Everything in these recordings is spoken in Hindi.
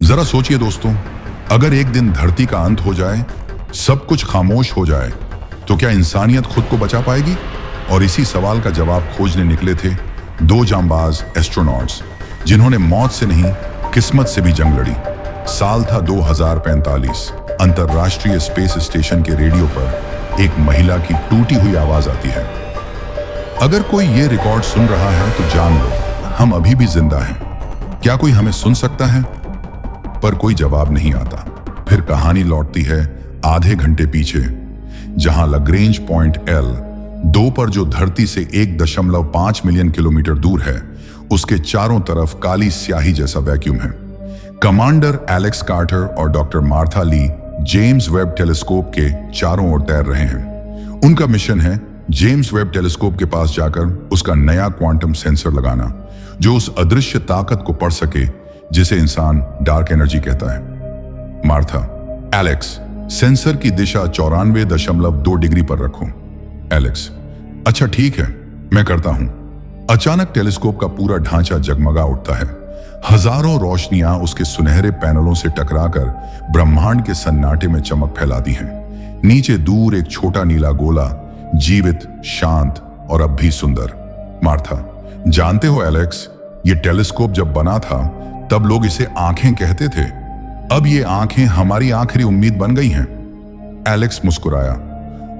जरा सोचिए दोस्तों, अगर एक दिन धरती का अंत हो जाए, सब कुछ खामोश हो जाए, तो क्या इंसानियत खुद को बचा पाएगी? और इसी सवाल का जवाब खोजने निकले थे दो जांबाज एस्ट्रोनॉट्स, जिन्होंने मौत से नहीं किस्मत से भी जंग लड़ी। साल था 2045। अंतरराष्ट्रीय स्पेस स्टेशन के रेडियो पर एक महिला की टूटी हुई आवाज आती है। अगर कोई ये रिकॉर्ड सुन रहा है तो जान लो, हम अभी भी जिंदा हैं। क्या कोई हमें सुन सकता है? पर कोई जवाब नहीं आता। फिर कहानी लौटती है आधे घंटे पीछे, जहां लग्रेंज पॉइंट L2 पर, जो धरती से 1.5 मिलियन किलोमीटर दूर है, उसके चारों तरफ काली स्याही जैसा वैक्यूम है। कमांडर एलेक्स कार्टर और doctor Martha Lee James Webb telescope के चारों ओर तैर रहे हैं। उनका मिशन है जेम्स वेब टेलीस्कोप के पास जाकर उसका नया क्वांटम सेंसर लगाना, जो उस अदृश्य ताकत को पढ़ सके जिसे इंसान डार्क एनर्जी कहता है। मार्था, एलेक्स, सेंसर की दिशा 94.2 डिग्री पर रखो। एलेक्स, अच्छा ठीक है, मैं करता हूं। अचानक टेलीस्कोप का पूरा ढांचा जगमगा उठता है। हजारों रोशनियां उसके सुनहरे पैनलों से टकराकर ब्रह्मांड के सन्नाटे में चमक फैलाती हैं। नीचे दूर एक छोटा नीला गोला, जीवित, शांत और अब भी सुंदर। मार्था, जानते हो एलेक्स, ये टेलीस्कोप जब बना था तब लोग इसे आंखें कहते थे। अब ये आंखें हमारी आखिरी उम्मीद बन गई हैं। एलेक्स मुस्कुराया,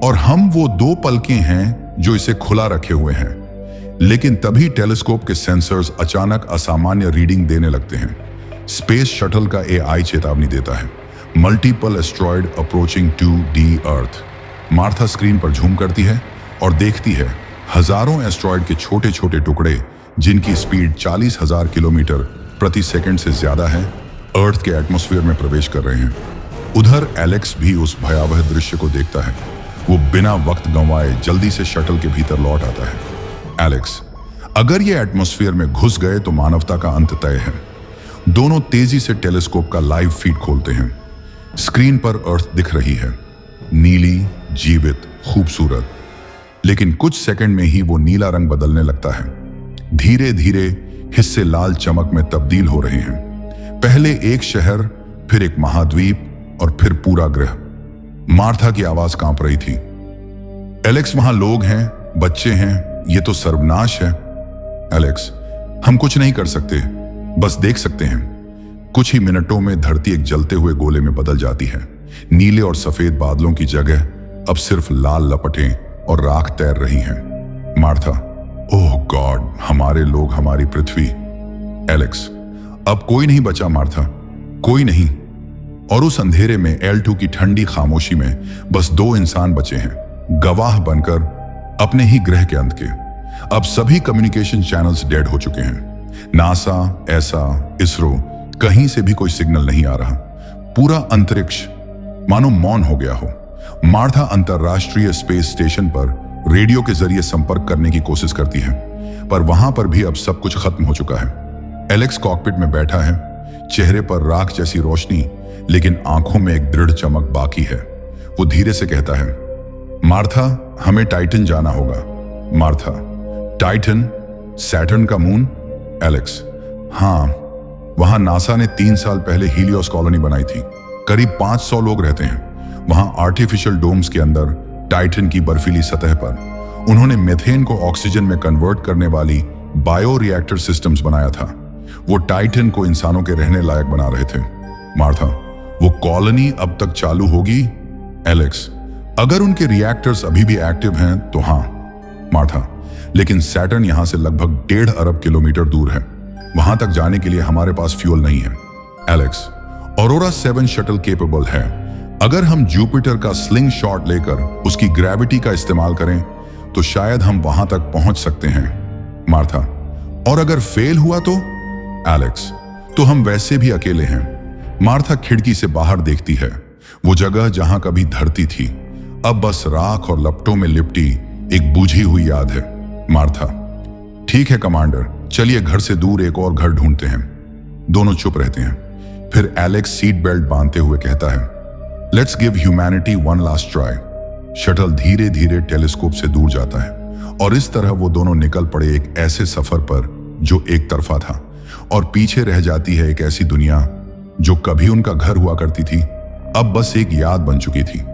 और हम वो दो पलकें हैं जो इसे खुला रखे हुए हैं। लेकिन तभी टेलीस्कोप के सेंसर्स अचानक असामान्य रीडिंग देने लगते हैं। स्पेस शटल का AI चेतावनी देता है, multiple asteroid approaching to the earth. Martha screen पर झूम करती है और देखती है हजारों एस्ट्रॉयड के छोटे छोटे टुकड़े, जिनकी स्पीड 40,000 किलोमीटर प्रति सेकंड से ज्यादा है, अर्थ के एटमॉस्फेयर में प्रवेश कर रहे हैं। उधर एलेक्स भी उस भयावह दृश्य को देखता है। वो बिना वक्त गंवाए जल्दी से शटल के भीतर लौट आता है। एलेक्स, अगर ये एटमॉस्फेयर में घुस गए तो मानवता का अंत तय है। दोनों तेजी से टेलीस्कोप का लाइव फीड खोलते हैं। स्क्रीन पर अर्थ दिख रही है, नीली, जीवित, खूबसूरत। लेकिन कुछ सेकंड में ही वो नीला रंग बदलने लगता है। धीरे धीरे हिस्से लाल चमक में तब्दील हो रहे हैं। पहले एक शहर, फिर एक महाद्वीप और फिर पूरा ग्रह। मार्था की आवाज कांप रही थी। एलेक्स, वहां लोग हैं, बच्चे हैं, ये तो सर्वनाश है। एलेक्स, हम कुछ नहीं कर सकते, बस देख सकते हैं। कुछ ही मिनटों में धरती एक जलते हुए गोले में बदल जाती है। नीले और सफेद बादलों की जगह अब सिर्फ लाल लपटें और राख तैर रही हैं। मार्था, ओह गॉड, हमारे लोग, हमारी पृथ्वी। एलेक्स, अब कोई नहीं बचा मार्था, कोई नहीं। और उस अंधेरे में L2 की ठंडी खामोशी में बस दो इंसान बचे हैं, गवाह बनकर अपने ही ग्रह के अंत के। अब सभी कम्युनिकेशन चैनल्स डेड हो चुके हैं। नासा, ऐसा, इसरो, कहीं से भी कोई सिग्नल नहीं आ रहा। पूरा अंतरिक्ष मानो मौन हो गया हो। मार्था अंतरराष्ट्रीय स्पेस स्टेशन पर रेडियो के जरिए संपर्क करने की कोशिश करती है, पर वहां पर भी अब सब कुछ खत्म हो चुका है। एलेक्स कॉकपिट में बैठा है, चेहरे पर राख जैसी रोशनी, लेकिन आंखों में एक दृढ़ चमक बाकी है। वो धीरे से कहता है, मार्था, हमें टाइटन जाना होगा। Martha, Titan? सैटर्न का मून? एलेक्स, हाँ, वहां नासा ने 3 साल पहले हीलियोस कॉलोनी बनाई थी। करीब 500 लोग रहते हैं वहां, आर्टिफिशियल डोम्स के अंदर, टाइटन की बर्फीली सतह पर। उन्होंने मीथेन को ऑक्सीजन में कन्वर्ट करने वाली बायो रिएक्टर सिस्टम्स बनाया था। वो टाइटन को इंसानों के रहने लायक बना रहे थे। मार्था, वो कॉलोनी अब तक चालू होगी? एलेक्स, अगर उनके रिएक्टर्स अभी भी एक्टिव हैं तो हाँ। मार्था, लेकिन सैटर्न यहां से लगभग 1.5 अरब किलोमीटर दूर है। वहां तक जाने के लिए हमारे पास फ्यूल नहीं है। एलेक्स, ऑरोरा 7 शटल केपेबल है। अगर हम जुपिटर का स्लिंग शॉट लेकर उसकी ग्रेविटी का इस्तेमाल करें तो शायद हम वहां तक पहुंच सकते हैं। मार्था, और अगर फेल हुआ तो? एलेक्स, तो हम वैसे भी अकेले हैं। मार्था खिड़की से बाहर देखती है। वो जगह जहां कभी धरती थी, अब बस राख और लपटों में लिपटी एक बूझी हुई याद है। मार्था, ठीक है कमांडर, चलिए घर से दूर एक और घर ढूंढते हैं। दोनों चुप रहते हैं। फिर एलेक्स सीट बेल्ट बांधते हुए कहता है, let's give humanity one last try. Shuttle धीरे धीरे टेलीस्कोप से दूर जाता है और इस तरह वो दोनों निकल पड़े एक ऐसे सफर पर जो एक तरफा था, और पीछे रह जाती है एक ऐसी दुनिया जो कभी उनका घर हुआ करती थी अब बस एक याद बन चुकी थी।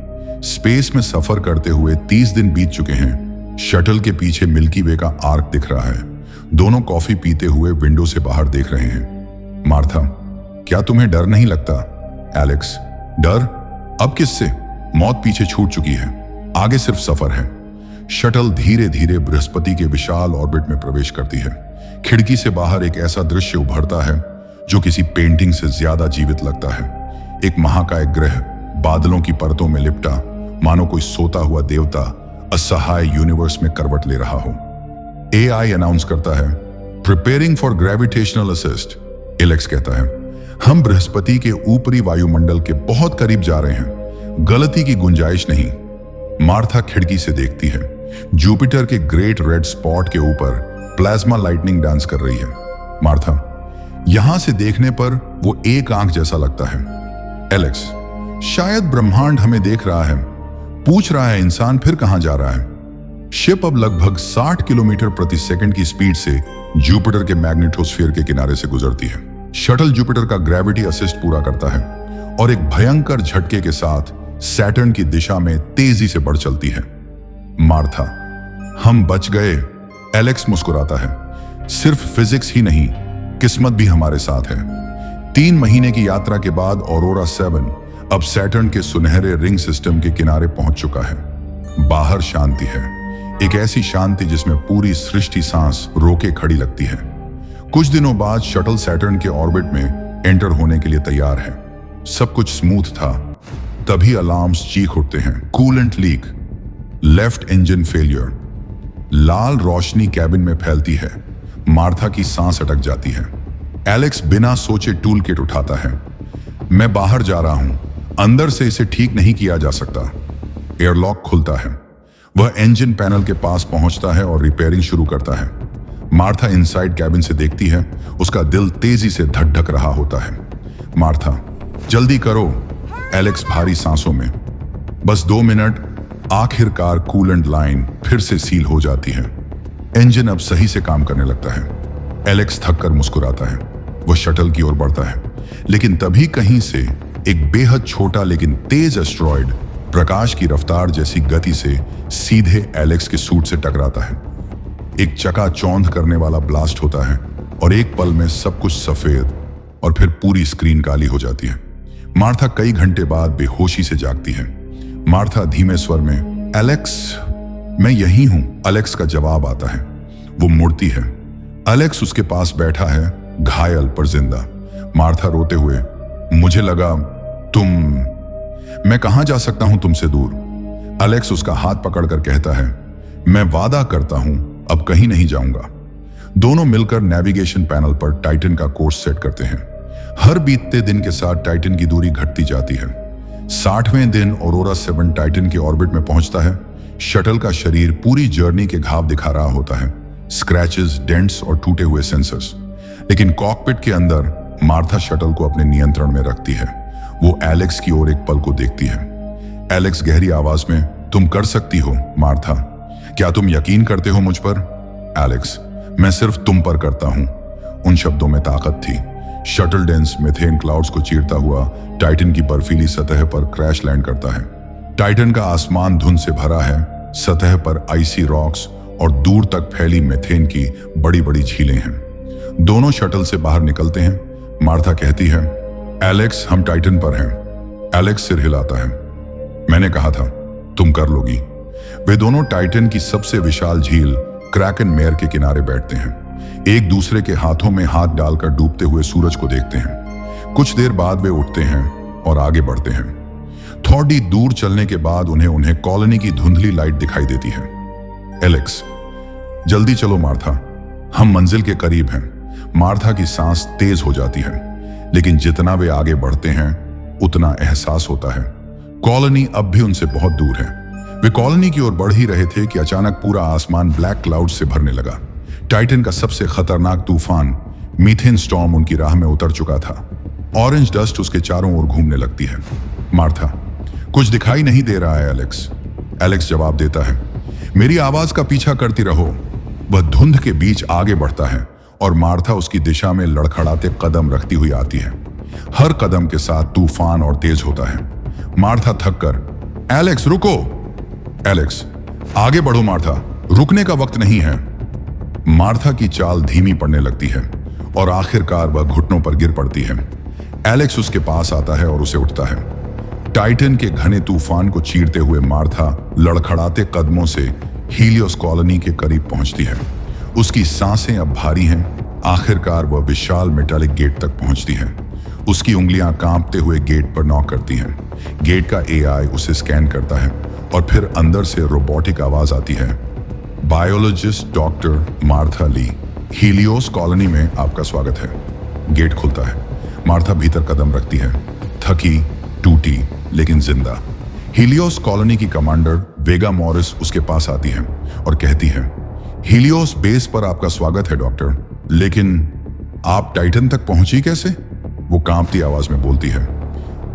स्पेस में सफर करते हुए 30 दिन बीत चुके हैं। शटल के पीछे मिल्की वे का आर्क दिख रहा है। दोनों कॉफी पीते हुए विंडो से बाहर देख रहे हैं। मार्था, क्या तुम्हें डर नहीं लगता? एलेक्स, डर? अब किससे? मौत पीछे छूट चुकी है, आगे सिर्फ सफर है। शटल धीरे धीरे बृहस्पति के विशाल ऑर्बिट में प्रवेश करती है। खिड़की से बाहर एक ऐसा दृश्य उभरता है जो किसी पेंटिंग से ज्यादा जीवित लगता है। एक महाकाय ग्रह बादलों की परतों में लिपटा, मानो कोई सोता हुआ देवता असहाय यूनिवर्स में करवट ले रहा हो। एआई अनाउंस करता है, preparing for gravitational assist. Alex कहता है, हम बृहस्पति के ऊपरी वायुमंडल के बहुत करीब जा रहे हैं, गलती की गुंजाइश नहीं। मार्था खिड़की से देखती है। जुपिटर के ग्रेट रेड स्पॉट के ऊपर प्लाज्मा लाइटनिंग डांस कर रही है। मार्था, यहां से देखने पर वो एक आंख जैसा लगता है। एलेक्स, शायद ब्रह्मांड हमें देख रहा है, पूछ रहा है इंसान फिर कहां जा रहा है। शिप अब लगभग 60 किलोमीटर प्रति सेकंड की स्पीड से जुपिटर के मैग्नेटोस्फीयर के किनारे से गुजरती है। शटल जुपिटर का ग्रेविटी असिस्ट पूरा करता है और एक भयंकर झटके के साथ सैटर्न की दिशा में तेजी से बढ़ चलती है। मार्था, हम बच गए। एलेक्स मुस्कुराता है। सिर्फ फिजिक्स ही नहीं, किस्मत भी हमारे साथ है। 3 महीने की यात्रा के बाद ऑरोरा 7 अब सैटर्न के सुनहरे रिंग सिस्टम के किनारे पहुंच चुका है। बाहर शांति है, एक ऐसी शांति जिसमें पूरी सृष्टि सांस रोके खड़ी लगती है। कुछ दिनों बाद शटल सैटर्न के ऑर्बिट में एंटर होने के लिए तैयार है। सब कुछ स्मूथ था, तभी अलार्म्स चीख उठते हैं। Coolant leak, left engine failure. लाल रोशनी कैबिन में फैलती है। मार्था की सांस अटक जाती है। एलेक्स बिना सोचे टूल किट उठाता है। मैं बाहर जा रहा हूं, अंदर से इसे ठीक नहीं किया जा सकता। एयरलॉक खुलता है। वह इंजन पैनल के पास पहुंचता है और रिपेयरिंग शुरू करता है। मार्था इनसाइड कैबिन से देखती है। उसका दिल तेजी से धड़क रहा होता है। मार्था, जल्दी करो। एलेक्स भारी सांसों में, बस 2 मिनट। आखिरकार कूलेंट लाइन फिर से सील हो जाती है। इंजन अब सही से काम करने लगता है। एलेक्स थककर मुस्कुराता है। वह शटल की ओर बढ़ता है, लेकिन तभी कहीं से एक बेहद छोटा लेकिन तेज एस्ट्रॉयड प्रकाश की रफ्तार जैसी गति से सीधे एलेक्स के सूट से टकराता है। एक चकाचौंध करने वाला ब्लास्ट होता है और एक पल में सब कुछ सफेद और फिर पूरी स्क्रीन काली हो जाती है। मार्था कई घंटे बाद बेहोशी से जागती है। मार्था धीमे स्वर में, एलेक्स, मैं यहीं हूं। एलेक्स का जवाब आता है। वो मुड़ती है। एलेक्स उसके पास बैठा है, घायल पर जिंदा। मार्था रोते हुए, मुझे लगा तुम। मैं कहां जा सकता हूं तुमसे दूर। एलेक्स उसका हाथ पकड़कर कहता है, मैं वादा करता हूं अब कहीं नहीं जाऊंगा। दोनों मिलकर नेविगेशन पैनल पर टाइटन का कोर्स सेट करते हैं। हर बीतते दिन के साथ टाइटन की दूरी घटती जाती है। 60वें दिन ऑरोरा 7 टाइटन के ऑर्बिट में पहुंचता है। शटल का शरीर पूरी जर्नी के घाव दिखा रहा होता है, स्क्रैचेस, डेंट्स और टूटे हुए सेंसर्स। लेकिन कॉकपिट के अंदर मार्था शटल को अपने नियंत्रण में रखती है। वो एलेक्स की ओर एक पल को देखती है। एलेक्स गहरी आवाज में, तुम कर सकती हो मार्था। क्या तुम यकीन करते हो मुझ पर? एलेक्स, मैं सिर्फ तुम पर करता हूं। उन शब्दों में ताकत थी। शटल डेंस मीथेन क्लाउड्स को चीरता हुआ टाइटन की बर्फीली सतह पर क्रैश लैंड करता है। टाइटन का आसमान धुंध से भरा है। सतह पर आइसी रॉक्स और दूर तक फैली मीथेन की बड़ी बड़ी झीलें हैं। दोनों शटल से बाहर निकलते हैं। मार्था कहती है, एलेक्स, हम टाइटन पर हैं। एलेक्स सिर हिलाता है। मैंने कहा था तुम कर लोगी। वे दोनों टाइटन की सबसे विशाल झील क्रैकन मेयर के किनारे बैठते हैं। एक दूसरे के हाथों में हाथ डालकर डूबते हुए सूरज को देखते हैं। कुछ देर बाद वे उठते हैं और आगे बढ़ते हैं। थोड़ी दूर चलने के बाद उन्हें कॉलोनी की धुंधली लाइट दिखाई देती है। एलेक्स, जल्दी चलो मार्था, हम मंजिल के करीब हैं। मार्था की सांस तेज हो जाती है, लेकिन जितना वे आगे बढ़ते हैं उतना एहसास होता है कॉलोनी अब भी उनसे बहुत दूर है। वे कॉलोनी की ओर बढ़ ही रहे थे कि अचानक पूरा आसमान ब्लैक क्लाउड से भरने लगा। टाइटन का सबसे खतरनाक तूफान मीथेन स्टॉर्म उनकी राह में उतर चुका था। ऑरेंज डस्ट उसके चारों ओर घूमने लगती है। मार्था, कुछ दिखाई नहीं दे रहा है एलेक्स। एलेक्स जवाब देता है, मेरी आवाज का पीछा करती रहो। वह धुंध के बीच आगे बढ़ता है और मार्था उसकी दिशा में लड़खड़ाते कदम रखती हुई आती है। हर कदम के साथ तूफान और तेज होता है। मार्था थक कर, एलेक्स रुको। एलेक्स, आगे बढ़ो मार्था, रुकने का वक्त नहीं है। मार्था की चाल धीमी पड़ने लगती है और आखिरकार वह घुटनों पर गिर पड़ती है। एलेक्स उसके पास आता है और उसे उठता है। टाइटन के घने तूफान को चीरते हुए मार्था लड़खड़ाते कदमों से हीलियोस कॉलोनी के करीब पहुंचती है। उसकी सांसें अब भारी हैं। आखिरकार वह विशाल मेटालिक गेट तक पहुंचती है। उसकी उंगलियां कांपते हुए गेट पर नॉक करती हैं। गेट का एआई उसे स्कैन करता है और फिर अंदर से रोबोटिक आवाज आती है, बायोलॉजिस्ट डॉक्टर मार्था ली, हीलियोस कॉलोनी में आपका स्वागत है। गेट खुलता है। मार्था भीतर कदम रखती है, थकी, टूटी लेकिन जिंदा। हीलियोस कॉलोनी की कमांडर वेगा मॉरिस उसके पास आती है और कहती है, हीलियोस बेस पर आपका स्वागत है डॉक्टर, लेकिन आप टाइटन तक पहुंची कैसे? वो कांपती आवाज में बोलती है,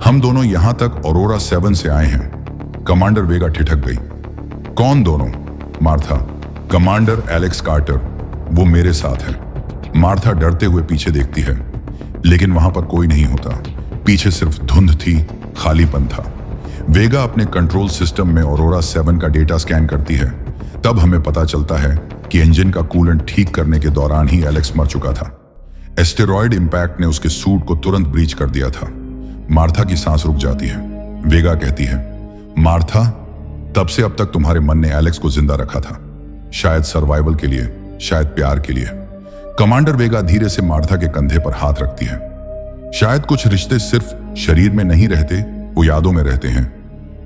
हम दोनों यहां तक ऑरोरा 7 से आए हैं। कमांडर वेगा ठिठक गई। कौन दोनों? मार्था, कमांडर एलेक्स कार्टर, वो मेरे साथ है। मार्था डरते हुए पीछे देखती है, लेकिन वहां पर कोई नहीं होता। पीछे सिर्फ धुंध थी, खालीपन था। वेगा अपने कंट्रोल सिस्टम में ऑरोरा 7 का डेटा स्कैन करती है। तब हमें पता चलता है कि इंजन का कूलेंट ठीक करने के दौरान ही एलेक्स मर चुका था। एस्टेरॉयड इंपैक्ट ने उसके सूट को तुरंत ब्रीच कर दिया था। मार्था की सांस रुक जाती है। वेगा कहती है, मार्था, तब से अब तक तुम्हारे मन ने एलेक्स को जिंदा रखा था, शायद सर्वाइवल के लिए, शायद प्यार के लिए। कमांडर वेगा धीरे से मार्था के कंधे पर हाथ रखती है। शायद कुछ रिश्ते सिर्फ शरीर में नहीं रहते, वो यादों में रहते हैं।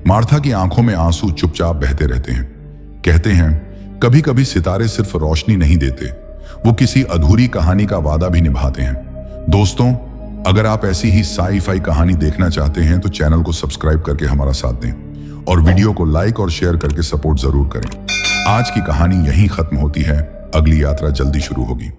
मार्था की आंखों में आंसू चुपचाप बहते रहते हैं। कहते हैं, कभी कभी सितारे सिर्फ रोशनी नहीं देते, वो किसी अधूरी कहानी का वादा भी निभाते हैं। दोस्तों, अगर आप ऐसी ही साई-फाई कहानी देखना चाहते हैं तो चैनल को सब्सक्राइब करके हमारा साथ दें और वीडियो को लाइक और शेयर करके सपोर्ट जरूर करें। आज की कहानी यहीं खत्म होती है, अगली यात्रा जल्दी शुरू होगी।